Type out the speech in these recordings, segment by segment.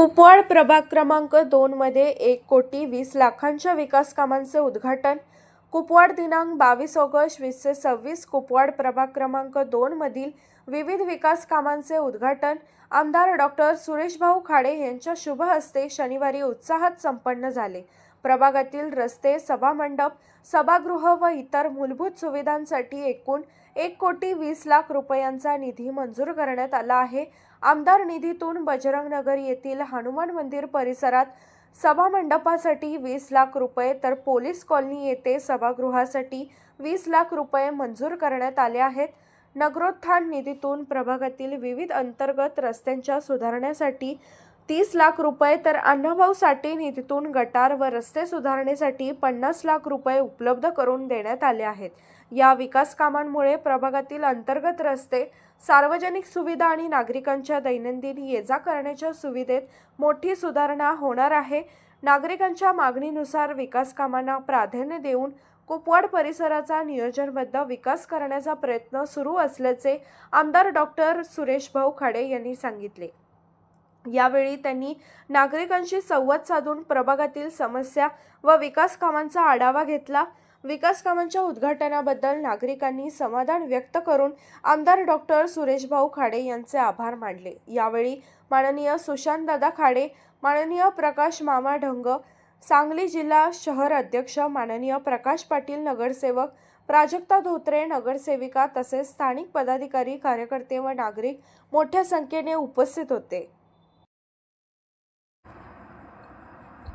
कुपवाड प्रभाग क्रमांक 2 मध्ये 1,20,00,000च्या विकास कामांचे उद्घाटन. कुपवाड दिनांक 22 ऑगस्ट 2026. कुपवाड प्रभाग क्रमांक 2 मधील विविध विकास कामांचे उद्घाटन आमदार डॉक्टर सुरेशभाऊ खाडे यांच्या शुभ हस्ते शनिवारी उत्साहात संपन्न झाले. प्रभागातील रस्ते, सभामंडप, सभागृह व इतर मूलभूत सुविधांसाठी एकूण 1,20,00,000 रुपयांचा निधी मंजूर करण्यात आला आहे. आमदार निधीतून बजरंगनगर येथील हनुमान मंदिर परिसरात सभामंडपासाठी 20,00,000 रुपये तर पोलीस कॉलनी येथे सभागृहासाठी 20,00,000 रुपये मंजूर करण्यात आले आहेत. नगरोत्थान निधीतून प्रभागातील विविध अंतर्गत रस्त्यांच्या सुधारण्यासाठी 30,00,000 रुपये तर अण्णाभाऊ साठे निधीतून गटार व रस्ते सुधारणेसाठी 50,00,000 रुपये उपलब्ध करून देण्यात आले आहेत. या विकास कामांमुळे प्रभागातील अंतर्गत रस्ते, सार्वजनिक सुविधा आणि नागरिकांच्या दैनंदिन ये-जा करण्याच्या सुविधेत मोठी सुधारणा होणार आहे. नागरिकांच्या मागणीनुसार विकास कामांना प्राधान्य देऊन कुपवाड परिसराचा नियोजनबद्ध विकास करण्याचा प्रयत्न सुरू असल्याचे आमदार डॉक्टर सुरेशभाऊ खाडे यांनी सांगितले. यावेळी त्यांनी नागरिकांशी संवाद साधून प्रभागातील समस्या व विकास कामांचा आढावा घेतला. विकास कामांच्या उद्घाटनाबद्दल नागरिकांनी समाधान व्यक्त करून आमदार डॉक्टर सुरेशभाऊ खाडे यांचे आभार मानले. यावेळी माननीय सुशांतदादा खाडे, माननीय प्रकाश मामा ढंग, सांगली जिल्हा शहर अध्यक्ष माननीय प्रकाश पाटील, नगरसेवक प्राजक्ता धोत्रे, नगरसेविका तसेच स्थानिक पदाधिकारी, कार्यकर्ते व नागरिक मोठ्या संख्येने उपस्थित होते.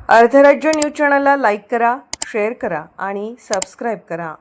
अर्धराज्य न्यूज चॅनलला लाईक करा, शेअर करा आणि सबस्क्राईब करा.